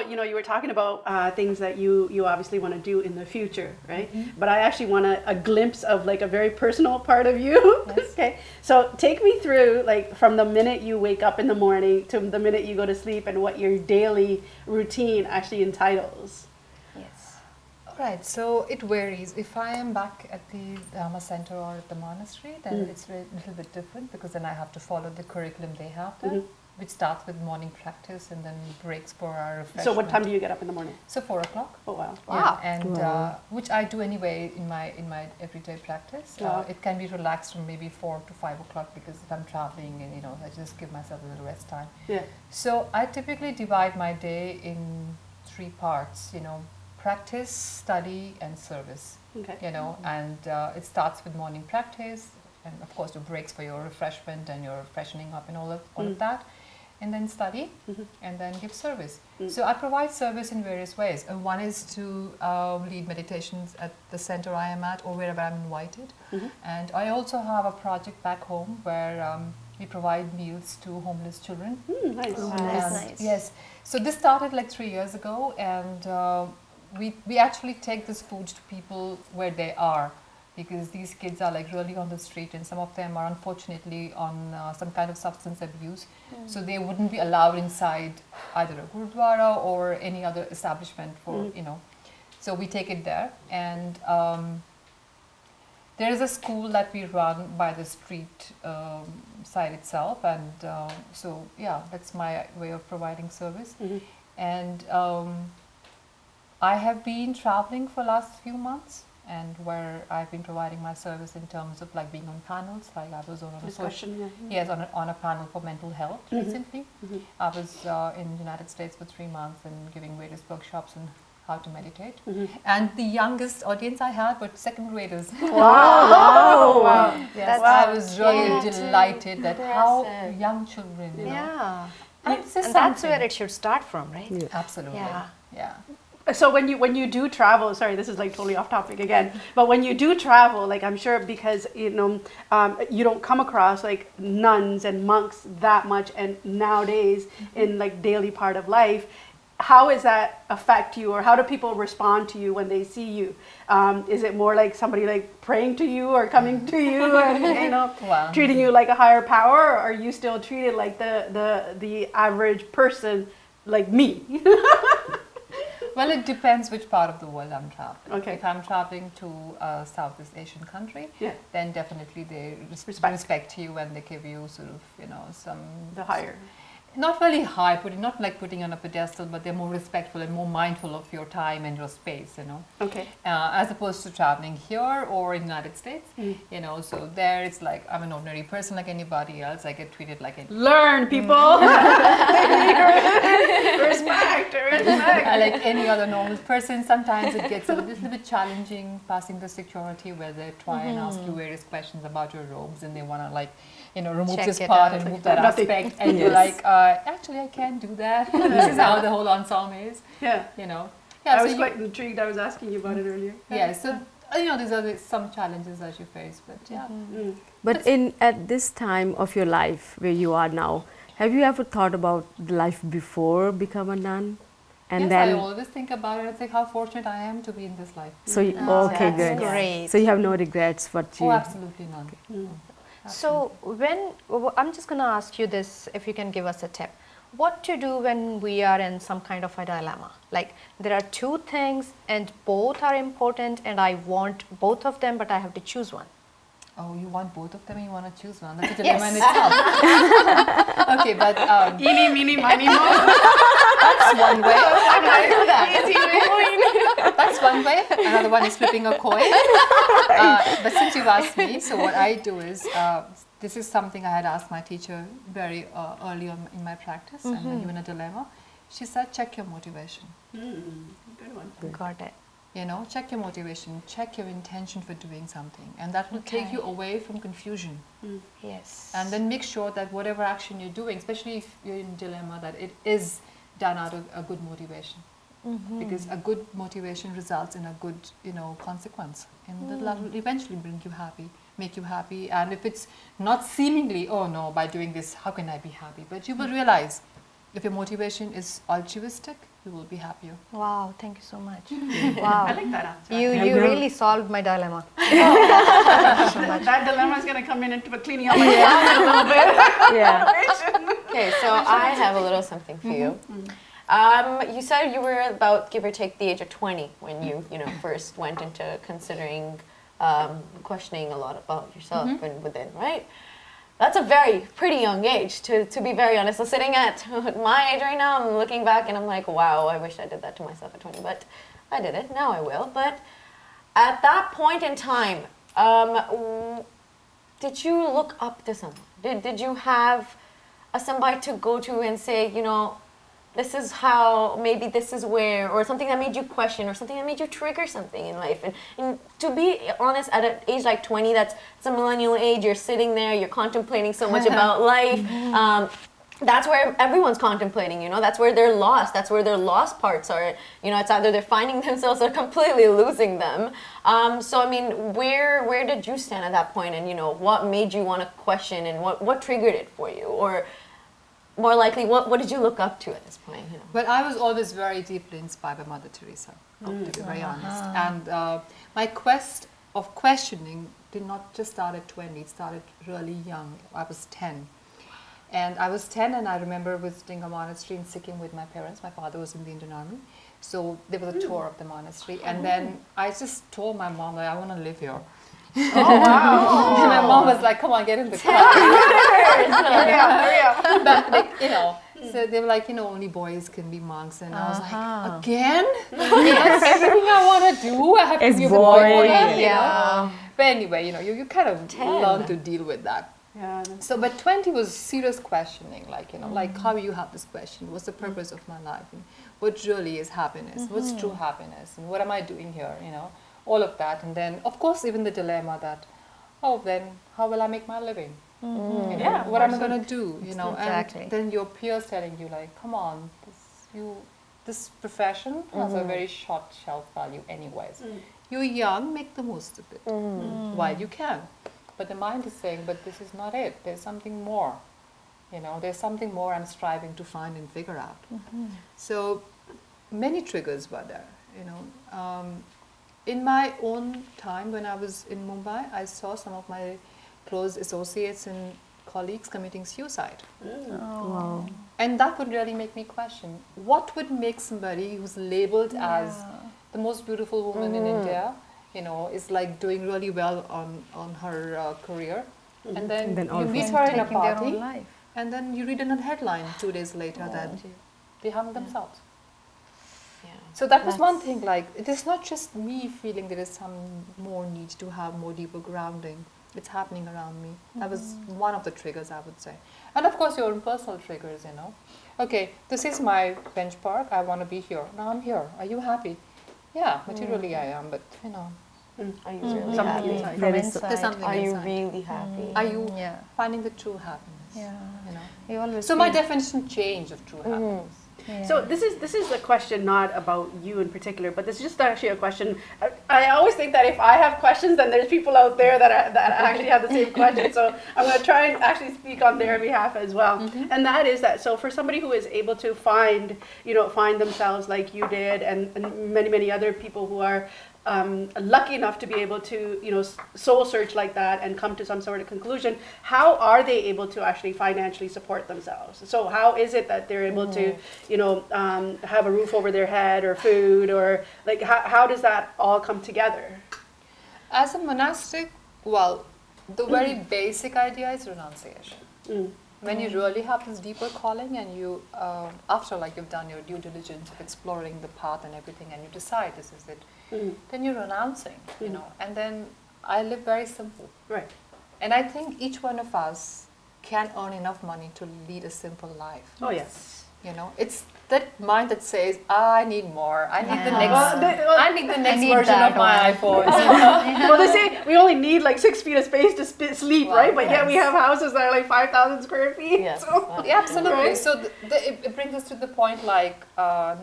you know, you were talking about things that you obviously want to do in the future, right? But I actually want a glimpse of like a very personal part of you. Yes. Okay, so take me through like from the minute you wake up in the morning to the minute you go to sleep, and what your daily routine actually entitles. Yes. All right. So it varies. If I am back at the Dharma center or at the monastery, then it's a little bit different, because then I have to follow the curriculum they have there, which starts with morning practice and then breaks for our refreshment. So what time do you get up in the morning? So 4 o'clock. Oh wow! Yeah, and which I do anyway in my everyday practice. It can be relaxed from maybe 4 to 5 o'clock, because if I'm traveling, and you know, I just give myself a little rest time. Yeah. So I typically divide my day in 3 parts. You know, practice, study, and service. Okay. You know, and it starts with morning practice, and of course the breaks for your refreshment and your freshening up and all of that. And then study, and then give service. So I provide service in various ways. One is to lead meditations at the center I am at, or wherever I'm invited. And I also have a project back home where we provide meals to homeless children. Nice. Oh, that's nice. Yes. So this started like 3 years ago, and we actually take this food to people where they are, because these kids are like really on the street, and some of them are unfortunately on some kind of substance abuse. So they wouldn't be allowed inside either a gurdwara or any other establishment for, you know. So we take it there, and there is a school that we run by the street side itself, and so yeah, that's my way of providing service. And I have been traveling for last few months, and where I've been providing my service in terms of like being on panels. Like I was on a Discussion, yes, on a panel for mental health recently. I was in the United States for 3 months and giving various workshops on how to meditate. And the youngest audience I had were second graders. Wow! Yes, I was really delighted that how young children, you know. Yeah. And that's where it should start from, right? Yeah. Absolutely. Yeah. So when you do travel, sorry, this is like totally off topic again, but when you do travel, like I'm sure because you know you don't come across like nuns and monks that much, and nowadays in like daily part of life, how does that affect you, or how do people respond to you when they see you? Is it more like somebody like praying to you or coming to you and you know treating you like a higher power, or are you still treated like the average person like me? Well, it depends which part of the world I'm traveling. Okay. If I'm traveling to a Southeast Asian country, then definitely they respect you, and they give you sort of, you know, the higher. Not really high, not like putting on a pedestal, but they're more respectful and more mindful of your time and your space, you know. Okay. As opposed to traveling here or in the United States, you know, so there it's like I'm an ordinary person like anybody else. I get treated like any... Learn, people! Respect! Like any other normal person. Sometimes it gets a little bit challenging passing the security, where they try and ask you various questions about your robes, and they want to like, you know, remove this part and remove that aspect, and you're like, actually, I can't do that. This is how the whole ensemble is. Yeah. You know. Yeah. I was quite intrigued. I was asking you about it earlier. Yeah. So you know, these are some challenges that you face, but yeah. But at this time of your life where you are now, have you ever thought about the life before become a nun? And yes, then I always think about it. I think how fortunate I am to be in this life. So okay, good. Great. So you have no regrets, what you? Oh, absolutely none. Okay. So I'm just going to ask you this, if you can give us a tip. What to do when we are in some kind of a dilemma? Like there are 2 things and both are important, and I want both of them, but I have to choose one. Oh, you want both of them and you want to choose one. That's a dilemma in itself. Okay, but... Eeny, meeny, miny, mo. That's one way. How do I do that? That's one way. Another one is flipping a coin. But since you've asked me, so what I do is, this is something I had asked my teacher very early on in my practice, and when you're in a dilemma, she said, check your motivation. Good one. Got it. You know, check your motivation, check your intention for doing something, and that will take you away from confusion. Yes. And then make sure that whatever action you're doing, especially if you're in a dilemma, that it is done out of a good motivation. Because a good motivation results in a good, you know, consequence, and that will eventually bring you happy, make you happy. And if it's not seemingly, oh no, by doing this, how can I be happy? But you will realize if your motivation is altruistic, you will be happier. Wow, thank you so much. I Wow. like that answer. You really solved my dilemma. That dilemma is going to come in into cleaning up my closet a little bit. Yeah. Okay, so I have a little something for you. You said you were about, give or take, the age of 20 when you first went into considering, questioning a lot about yourself and within, right? That's a pretty young age, to be very honest. So sitting at my age right now, I'm looking back and I'm like, wow, I wish I did that to myself at 20, but I did it. Now I will. But at that point in time, did you look up to someone? Did you have somebody to go to and say, this is how, maybe this is where, or something that made you question, or something that made you trigger something in life? And to be honest, at an age like 20, that's a millennial age, you're sitting there, you're contemplating so much about life. That's where everyone's contemplating, that's where they're lost, that's where their lost parts are. It's either they're finding themselves or completely losing them. So, I mean, where did you stand at that point, and, what made you want to question, and what triggered it for you? Or more likely, what did you look up to at this point? Well, I was always very deeply inspired by Mother Teresa, to be very honest. And my quest of questioning did not just start at 20, it started really young. I was 10. And I was 10 and I remember visiting a monastery in Sikkim with my parents. My father was in the Indian Army. So there was a tour of the monastery. And then I just told my mom that I want to live here. Oh, wow. And my mom was like, come on, get in the car. Hurry up. But, so they were like, only boys can be monks. And I was like, again? That's everything I want to do? I have to be a boy for that, Yeah. But anyway, you kind of learn to deal with that. Yeah. So, but 20 was serious questioning, like, like how you have this question, what's the purpose of my life? And what really is happiness? What's true happiness? And what am I doing here? All of that. And then, of course, even the dilemma that, then how will I make my living? Yeah, what am I going to do? Exactly. And then your peers telling you, like, come on, this profession has a very short shelf value anyways. You're young, make the most of it while you can. But the mind is saying, but this is not it. There's something more. There's something more I'm striving to find and figure out. So many triggers were there, In my own time, when I was in Mumbai, I saw some of my close associates and colleagues committing suicide. Wow. And that would really make me question, what would make somebody who's labeled as the most beautiful woman in India, is like doing really well on her career, and then you meet her in a party, and then you read in a headline 2 days later that they hung themselves. So that was one thing, like, it is not just me feeling there is some more need to have more deeper grounding. It's happening around me. That was one of the triggers, I would say. And of course, your own personal triggers, Okay, this is my benchmark. I want to be here. Now I'm here. Are you happy? Yeah, materially I am, but, Are you really Something happy? inside. From There's inside. something Are you inside. really happy? Are you finding the true happiness? Yeah. You know? You always So my feel- definition changed of true happiness. Yeah. So this is a question not about you in particular, but this is just actually a question. I always think that if I have questions, then there's people out there that actually have the same question. So I'm going to try and actually speak on their behalf as well. And that is that. So for somebody who is able to find themselves like you did, and many other people who are lucky enough to be able to soul search like that and come to some sort of conclusion, how are they able to actually financially support themselves? So how is it that they're able to have a roof over their head or food, or like how does that all come together? As a monastic, well, the very basic idea is renunciation. When you really have this deeper calling, and you, after like you've done your due diligence of exploring the path and everything, and you decide this is it, then you're renouncing, and then I live very simple. Right. And I think each one of us can earn enough money to lead a simple life. Oh yes. It's that mind that says, I need more. I need the Yeah. next. I need the next need version that of my one. iPhone. Well, they say we only need like 6 feet of space to sleep, Wow, right? But yet we yes. have houses that are like 5,000 square feet. Yes. So. Yeah, absolutely. Right. So it brings us to the point like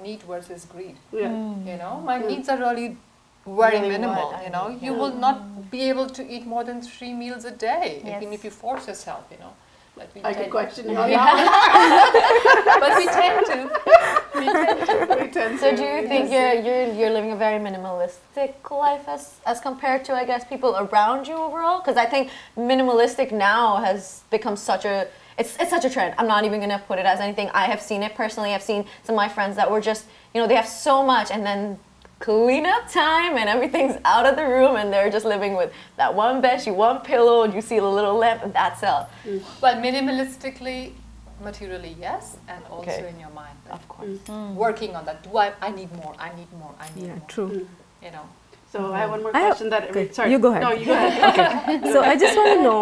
need versus greed. Yeah. My needs are really very Really minimal. what? You will not be able to eat more than 3 meals a day, Yes. even if you force yourself. But we I could tend, question you on that but we tend to. one. We tend So to, do you yes. think you're living a very minimalistic life as compared to, I guess, people around you overall? Because I think minimalistic now has become such a it's such a trend. I'm not even gonna put it as anything. I have seen it personally. I've seen some of my friends that were just, you know, they have so much, and then cleanup time and everything's out of the room, and they're just living with that one bedsheet, one pillow, and you see the little lamp, and that's all. Well, minimalistically, materially, yes, and also Okay. in your mind. Like, Of course. working on that. I need more, I need more, I need Yeah, more. true. You know. So I have one more I have- question that, okay, sorry. you go ahead. No, you go ahead. So I just want to know,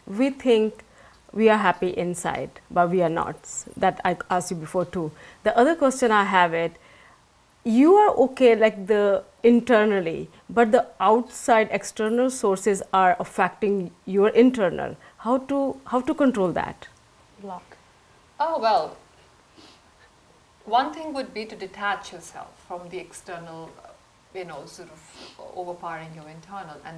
we think we are happy inside, but we are not. That I asked you before too. The other question I have it, you are okay like the internally, but the outside external sources are affecting your internal. How to control that? Block. Oh, well, one thing would be to detach yourself from the external, sort of overpowering your internal. And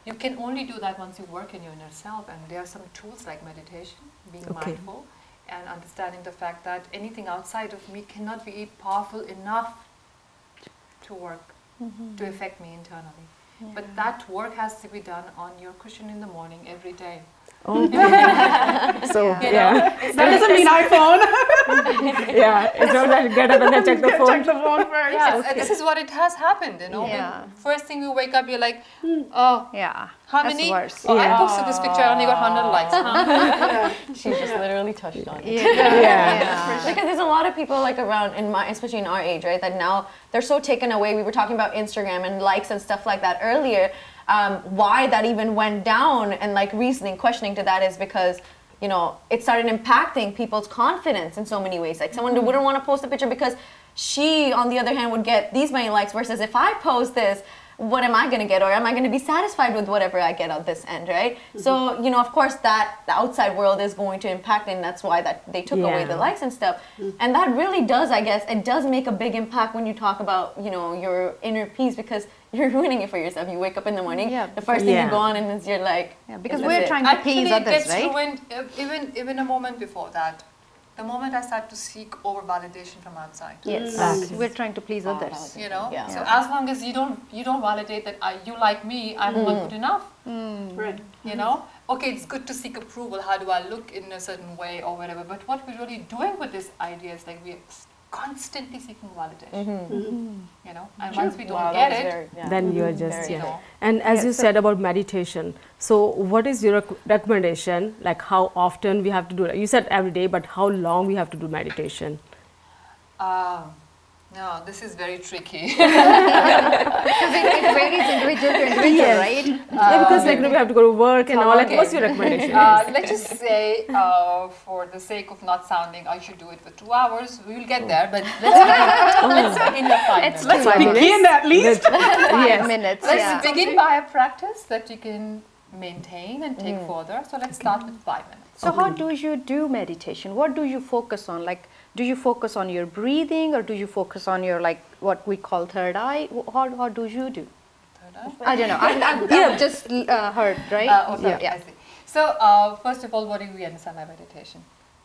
you can only do that once you work in your inner self. And there are some tools like meditation, being Okay. mindful, and understanding the fact that anything outside of me cannot be powerful enough to work, to affect me internally. But that work has to be done on your cushion in the morning every day. So You yeah, know? That doesn't mean iPhone. yeah. It's not like get up and then check the phone. Check the phone first. Yeah, this is what it has happened, Yeah. First thing you wake up, you're like, oh, Yeah. how That's many? worse. Oh, Yeah. I posted this picture, I only got 100 likes. Huh? She just literally touched on it. Yeah. Because there's a lot of people like around especially in our age, right? That now they're so taken away. We were talking about Instagram and likes and stuff like that earlier. Why that even went down, and like reasoning, questioning to that is because, you know, it started impacting people's confidence in so many ways. Like someone wouldn't want to post a picture because she, on the other hand, would get these many likes versus if I post this, what am I going to get, or am I going to be satisfied with whatever I get on this end, right? So, you know, of course that the outside world is going to impact, and that's why that they took away the likes and stuff. And that really does, I guess, it does make a big impact when you talk about, you know, your inner peace, because you're ruining it for yourself. You wake up in the morning, Yeah. the first thing Yeah. you go on and is you're like, Yeah, because is we're this it? trying to Actually, please it others, gets right? ruined even a moment before that. The moment I start to seek over validation from outside. Yes. Exactly. We're trying to please others. You know, Yeah. so as long as you don't validate that you like me, I'm not good enough. Right. You know, okay, it's good to seek approval. How do I look in a certain way or whatever? But what we're really doing with this idea is like we're constantly seeking validation. You know, and once we don't Wow, get that it, was very- yeah. Then you are just Very you yeah. know, And as Yeah, you so- said about meditation, so what is your recommendation? Like how often we have to do it? You said every day, but how long we have to do meditation? no, this is very tricky. Because it varies individual to individual, right? Yeah, because like we have to go to work and all. Like, okay. what's your recommendation? Let's just say, for the sake of not sounding, I should do it for 2 hours. We will get there, but let's begin with 5 minutes. Let's Begin at least. 5 minutes. Let's Yeah. begin by a practice that you can maintain and take further. So let's start with 5 minutes. So how do you do meditation? What do you focus on? Like, do you focus on your breathing, or do you focus on your, like, what we call third eye? How do you do? Third eye? I don't know. I've just heard, right? Okay, Yeah. I see. So first of all, what do we understand by meditation?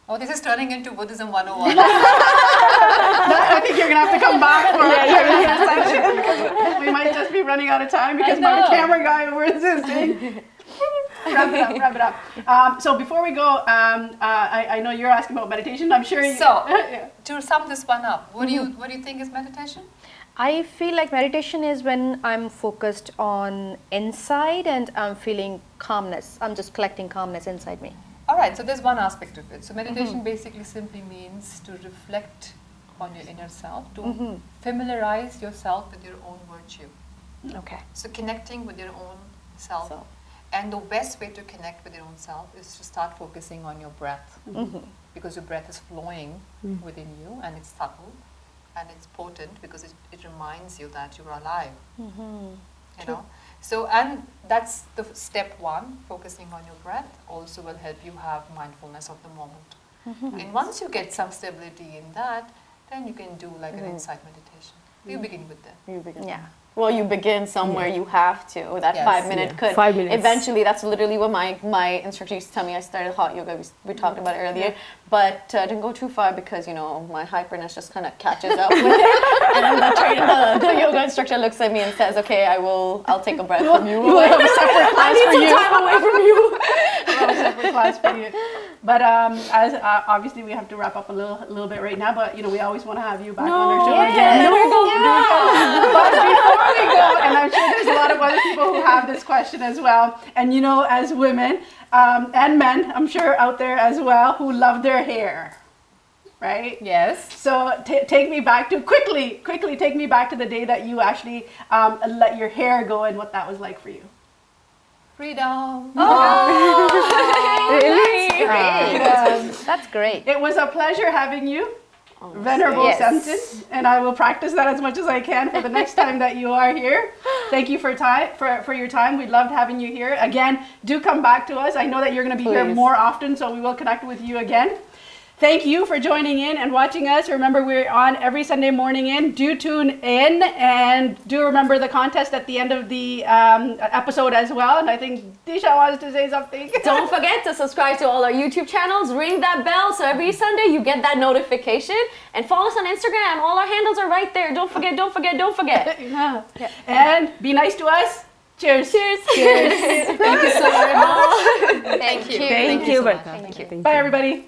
Oh, this is turning into Buddhism 101. I think you're going to have to come back for a section, because we might just be running out of time because my know. camera guy over is insisting. Wrap it up. So before we go, I know you're asking about meditation. I'm sure you... So, Yeah. to sum this one up, what do you think is meditation? I feel like meditation is when I'm focused on inside and I'm feeling calmness. I'm just collecting calmness inside me. All right, so there's one aspect of it. So meditation basically simply means to reflect on your inner self, to familiarize yourself with your own virtue. Okay. So connecting with your own self. Self. And the best way to connect with your own self is to start focusing on your breath. Because your breath is flowing within you, and it's subtle and it's potent because it reminds you that you're alive. You know? So, and that's the step one, focusing on your breath also will help you have mindfulness of the moment. And once you get some stability in that, then you can do like an insight meditation. You begin with that. You begin. Yeah. Well, you begin somewhere. You have to. That Yes. 5 minute Yeah. could 5 minutes. eventually. That's literally what my instructor used to tell me. I started hot yoga. We talked about it earlier, but didn't go too far because my hyperness just kind of catches up with it. And then the yoga instructor looks at me and says, "Okay, I'll take a breath from you. We'll have a separate I class need for some you. time away from you." We'll have a separate class for you. But as obviously we have to wrap up a little bit right now. But we always want to have you back on our show again. There we go. But before we go, and I'm sure there's a lot of other people who have this question as well. And as women and men, I'm sure out there as well, who love their hair, right? Yes. So take me back to quickly take me back to the day that you actually let your hair go and what that was like for you. Freedom. Really? That's great. It was a pleasure having you, Venerable Yes. Samten, and I will practice that as much as I can for the next time that you are here. Thank you for your time. We loved having you here. Again, do come back to us. I know that you're going to be here Please. more often, so we will connect with you again. Thank you for joining in and watching us. Remember, we're on every Sunday morning. Do tune in, and do remember the contest at the end of the episode as well. And I think Disha wants to say something. Don't forget to subscribe to all our YouTube channels. Ring that bell so every Sunday you get that notification. And follow us on Instagram. All our handles are right there. Don't forget, don't forget, don't forget. Yeah. And be nice to us. Cheers. Cheers. Cheers. Thank you so very much. Thank you. Thank you. so much. Thank you. Bye, everybody.